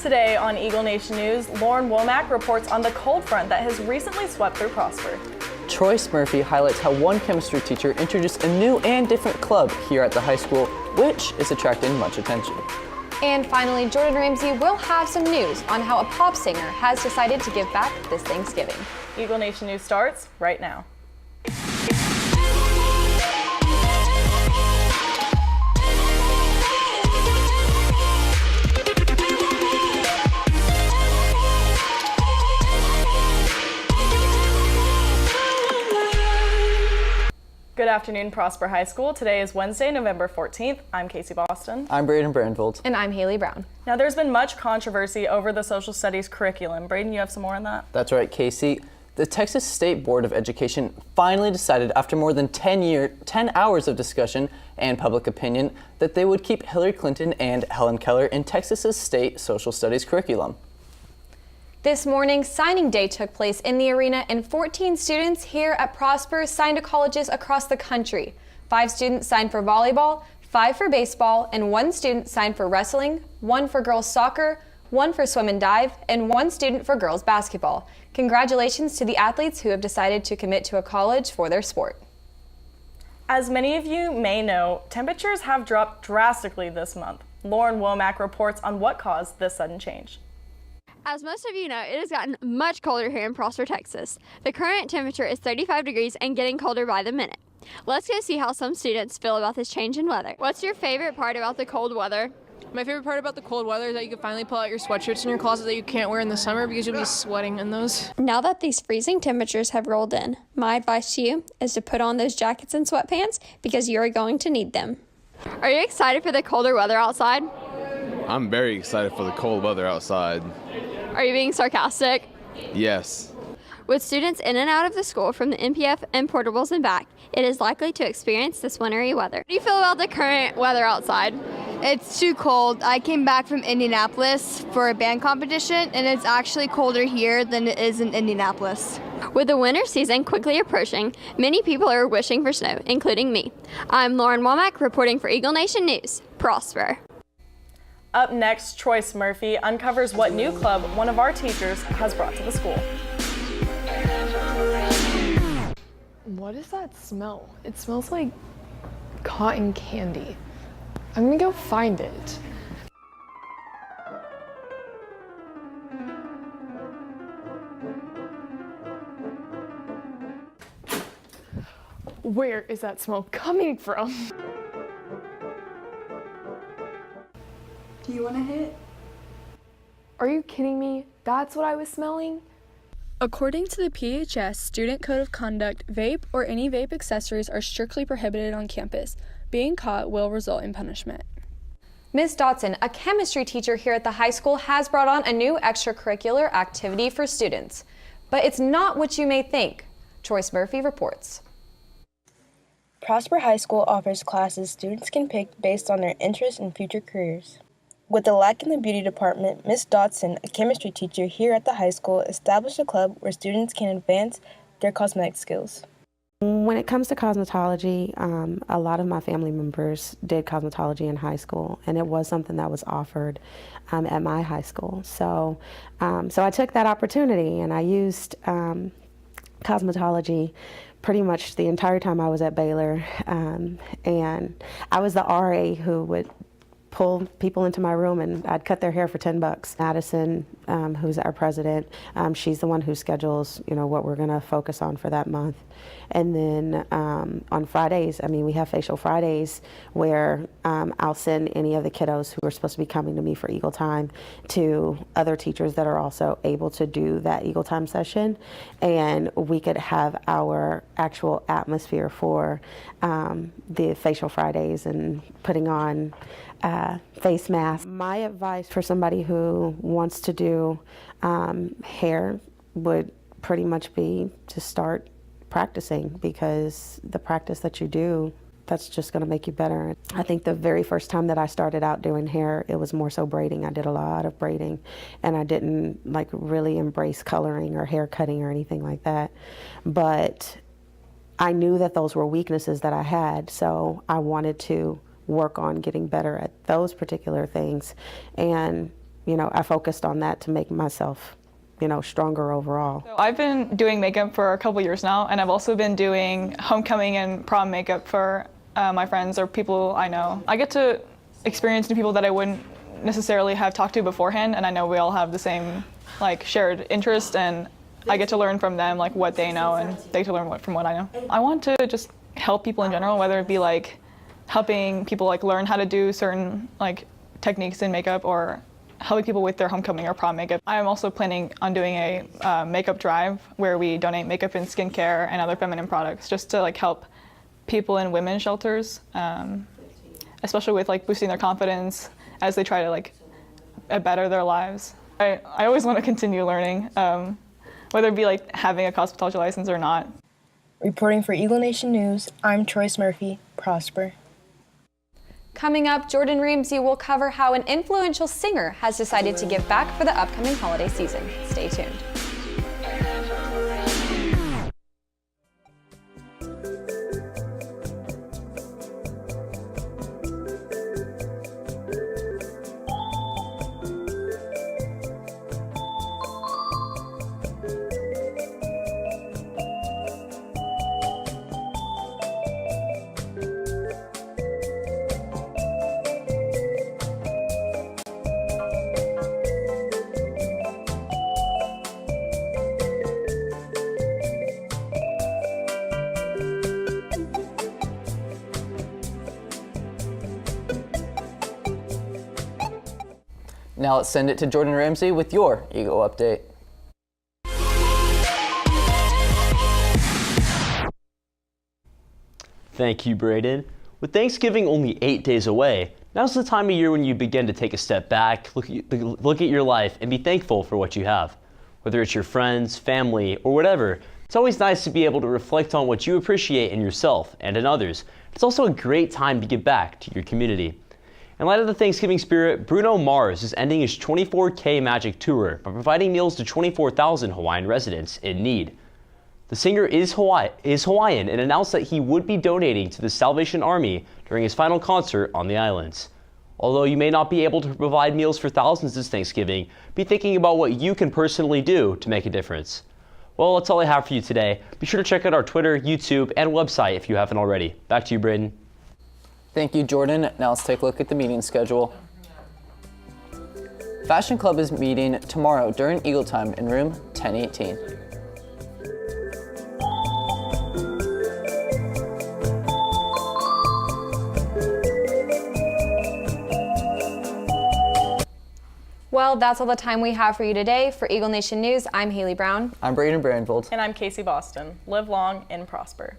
Today on Eagle Nation News, Lauren Womack reports on the cold front that has recently swept through Prosper. Troy Murphy highlights how one chemistry teacher introduced a new and different club here at the high school, which is attracting much attention. And finally, Jordan Ramsey will have some news on how a pop singer has decided to give back this Thanksgiving. Eagle Nation News starts right now. Good afternoon, Prosper High School. Today is Wednesday, November 14th. I'm Casey Boston. I'm Braden Brandvold. And I'm Haley Brown. Now, there's been much controversy over the social studies curriculum. Braden, you have some more on that? That's right, Casey. The Texas State Board of Education finally decided after more than 10 hours of discussion and public opinion that they would keep Hillary Clinton and Helen Keller in Texas's state social studies curriculum. This morning, signing day took place in the arena, and 14 students here at Prosper signed to colleges across the country. 5 students signed for volleyball, 5 for baseball, and 1 student signed for wrestling, 1 for girls soccer, 1 for swim and dive, and 1 student for girls basketball. Congratulations to the athletes who have decided to commit to a college for their sport. As many of you may know, temperatures have dropped drastically this month. Lauren Womack reports on what caused this sudden change. As most of you know, it has gotten much colder here in Prosper, Texas. The current temperature is 35 degrees and getting colder by the minute. Let's go see how some students feel about this change in weather. What's your favorite part about the cold weather? My favorite part about the cold weather is that you can finally pull out your sweatshirts in your closet that you can't wear in the summer because you'll be sweating in those. Now that these freezing temperatures have rolled in, my advice to you is to put on those jackets and sweatpants because you're going to need them. Are you excited for the colder weather outside? I'm very excited for the cold weather outside. Are you being sarcastic? Yes. With students in and out of the school from the MPF and portables and back, it is likely to experience this wintry weather. What do you feel about the current weather outside? It's too cold. I came back from Indianapolis for a band competition, and it's actually colder here than it is in Indianapolis. With the winter season quickly approaching, many people are wishing for snow, including me. I'm Lauren Womack reporting for Eagle Nation News. Prosper. Up next, Troy Murphy uncovers what new club one of our teachers has brought to the school. What does that smell? It smells like cotton candy. I'm gonna go find it. Where is that smell coming from? Do you want to hit? Are you kidding me? That's what I was smelling? According to the PHS Student Code of Conduct, vape or any vape accessories are strictly prohibited on campus. Being caught will result in punishment. Ms. Dotson, a chemistry teacher here at the high school, has brought on a new extracurricular activity for students. But it's not what you may think. Troy Murphy reports. Prosper High School offers classes students can pick based on their interests and future careers. With a lack in the beauty department, Ms. Dotson, a chemistry teacher here at the high school, established a club where students can advance their cosmetic skills. When it comes to cosmetology, a lot of my family members did cosmetology in high school, and it was something that was offered at my high school. So I took that opportunity, and I used cosmetology pretty much the entire time I was at Baylor, and I was the RA who would pull people into my room and I'd cut their hair for $10. Madison, who's our president, she's the one who schedules, what we're gonna focus on for that month. And then on Fridays, we have facial Fridays where I'll send any of the kiddos who are supposed to be coming to me for Eagle Time to other teachers that are also able to do that Eagle Time session. And we could have our actual atmosphere for the facial Fridays and putting on face masks. My advice for somebody who wants to do hair would pretty much be to start practicing, because the practice that you do, that's just going to make you better. I think the very first time that I started out doing hair, it was more so braiding. I did a lot of braiding, and I didn't really embrace coloring or hair cutting or anything like that. But I knew that those were weaknesses that I had, so I wanted to work on getting better at those particular things. And, you know, I focused on that to make myself, you know, stronger overall. So I've been doing makeup for a couple years now, and I've also been doing homecoming and prom makeup for my friends or people I know. I get to experience new people that I wouldn't necessarily have talked to beforehand, and I know we all have the same like shared interest, and I get to learn from them like what they know, and they get to learn from what I know. I want to just help people in general, whether it be like helping people like learn how to do certain like techniques in makeup, or helping people with their homecoming or prom makeup. I am also planning on doing a makeup drive where we donate makeup and skincare and other feminine products just to like help people in women's shelters, especially with like boosting their confidence as they try to like better their lives. I always want to continue learning, whether it be like having a cosmetology license or not. Reporting for Eagle Nation News, I'm Troyce Murphy, Prosper. Coming up, Jordan Ramsey will cover how an influential singer has decided to give back for the upcoming holiday season. Stay tuned. Now let's send it to Jordan Ramsey with your Eagle Update. Thank you, Braden. With Thanksgiving only 8 days away, now's the time of year when you begin to take a step back, look at your life, and be thankful for what you have. Whether it's your friends, family, or whatever, it's always nice to be able to reflect on what you appreciate in yourself and in others. It's also a great time to give back to your community. In light of the Thanksgiving spirit, Bruno Mars is ending his 24K Magic Tour by providing meals to 24,000 Hawaiian residents in need. The singer is Hawaiian and announced that he would be donating to the Salvation Army during his final concert on the islands. Although you may not be able to provide meals for thousands this Thanksgiving, be thinking about what you can personally do to make a difference. Well, that's all I have for you today. Be sure to check out our Twitter, YouTube, and website if you haven't already. Back to you, Braden. Thank you, Jordan. Now let's take a look at the meeting schedule. Fashion Club is meeting tomorrow during Eagle Time in room 1018. Well, that's all the time we have for you today. For Eagle Nation News, I'm Haley Brown. I'm Braden Brandvold. And I'm Casey Boston. Live long and prosper.